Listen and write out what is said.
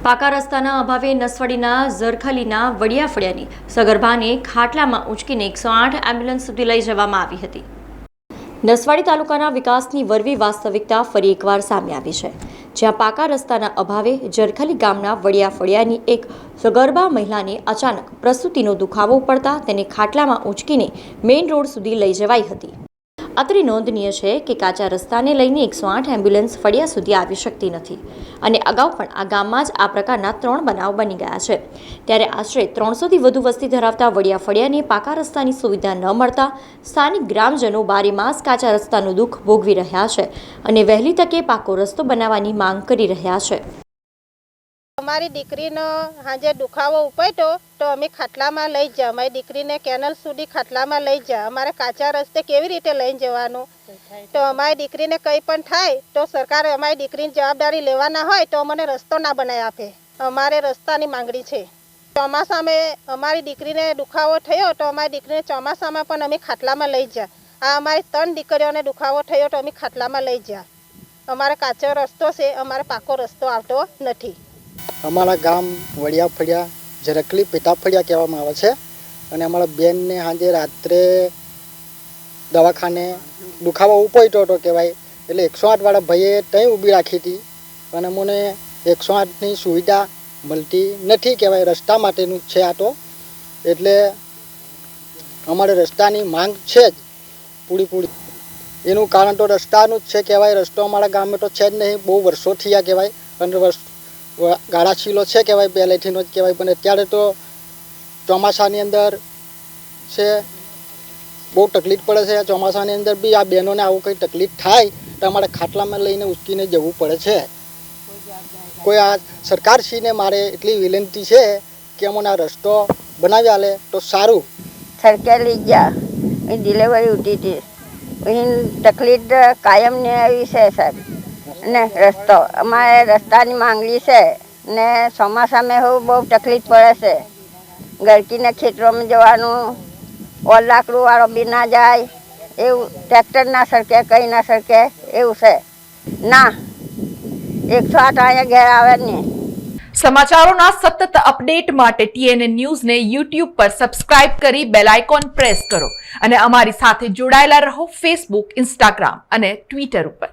પાકા રસ્તાના અભાવે નસવાડીના ઝરખલીના વડિયા ફળિયાની સગર્ભાને ખાટલામાં ઊંચકીને 108 એમ્બ્યુલન્સ સુધી લઈ જવામાં આવી હતી। નસવાડી તાલુકાના વિકાસની વરવી વાસ્તવિકતા ફરી એકવાર સામે આવી છે, જ્યાં પાકા રસ્તાના અભાવે ઝરખલી ગામના વડિયા ફળિયાની એક સગર્ભા મહિલાને અચાનક પ્રસૂતિનો દુખાવો પડતા તેને ખાટલામાં ઊંચકીને મેઇન રોડ સુધી લઈ જવાઈ હતી। અત્રે નોંધનીય છે કે કાચા રસ્તાને લઈને 108 એમ્બ્યુલન્સ ફળિયા સુધી આવી શકતી નથી અને અગાઉ પણ આ ગામમાં જ આ પ્રકારના 3 બનાવ બની ગયા છે। ત્યારે આશરે 300થી વધુ વસ્તી ધરાવતા વડિયા ફળિયાને પાકા રસ્તાની સુવિધા ન મળતા સ્થાનિક ગ્રામજનો બારેમાસ કાચા રસ્તાનું દુઃખ ભોગવી રહ્યા છે અને વહેલી તકે પાકો રસ્તો બનાવવાની માંગ કરી રહ્યા છે। અમારી દીકરીનો હાજે દુખાવો ઉપાડ્યો તો અમે ખાટલામાં લઈ જા, અમારી દીકરીને કેનલ સુધી ખાટલામાં લઈ જા। અમારે કાચા રસ્તે કેવી રીતે લઈને જવાનું? તો અમારી દીકરીને કંઈ પણ થાય તો સરકારે અમારી દીકરીની જવાબદારી લેવાના હોય તો અમને રસ્તો ના બનાવી આપે। અમારે રસ્તાની માંગણી છે। ચોમાસામાં અમારી દીકરીને દુખાવો થયો તો અમારી દીકરીને ચોમાસામાં પણ અમે ખાટલામાં લઈ જા। આ અમારી 3 દીકરીઓને દુખાવો થયો તો અમે ખાટલામાં લઈ જા। અમારે કાચો રસ્તો છે, અમારે પાકો રસ્તો આવતો નથી। અમારા ગામ વડિયા ફળિયા ઝરખલી પેટા ફળિયા કહેવામાં આવે છે અને અમારા બેનને સાંજે રાત્રે દવાખાને દુખાવો ઉપાડ્યો હતો કહેવાય, એટલે 108 વાળા ભાઈએ ત્યાં ઊભી રાખી હતી અને મને 108ની સુવિધા મળતી નથી કહેવાય, રસ્તા માટેનું જ છે આ તો। એટલે અમારે રસ્તાની માંગ છે જ પૂરી। એનું કારણ તો રસ્તાનું જ છે કહેવાય। રસ્તો અમારા ગામમાં તો છે જ નહીં, બહુ વર્ષો થયા કહેવાય અને ગાળા છીલો છે કહેવાય, પહેલેથીનો જ કહેવાય, પણ અત્યારે તો ચોમાસાની અંદર છે બહુ તકલીફ પડે છે। ચોમાસાની અંદર બી આ બહેનોને આવું કંઈ તકલીફ થાય તો અમારે ખાટલામાં લઈને ઉચકીને જવું પડે છે। કોઈ આ સરકારશ્રીને મારે એટલી વિનંતી છે કે અમને આ રસ્તો બનાવી આલે તો સારું। સરકારી જ્યાં ડિલિવરી ઉઠી હતી અહીં તકલીફ કાયમની આવી છે સાહેબ, ને રસ્તો અમારે રસ્તાની માંગણી છે ને ચોમાસામાં હું બહુ તકલીફ પડે છે। ગળકીના ખેતરોમાં જવાનું, ઓર લાકડુંવાળો બી ના જાય એવું, ટ્રેક્ટર ના સરકે, કંઈ ના સરકે એવું છે ના। 108 અહીંયા ઘેર આવે નહીં। સમાચારોના સતત અપડેટ માટે TNN ન્યૂઝને YouTube પર સબસ્ક્રાઇબ કરી બેલ આઇકોન પ્રેસ કરો અને અમારી સાથે જોડાયેલા રહો Facebook, Instagram અને Twitter ઉપર।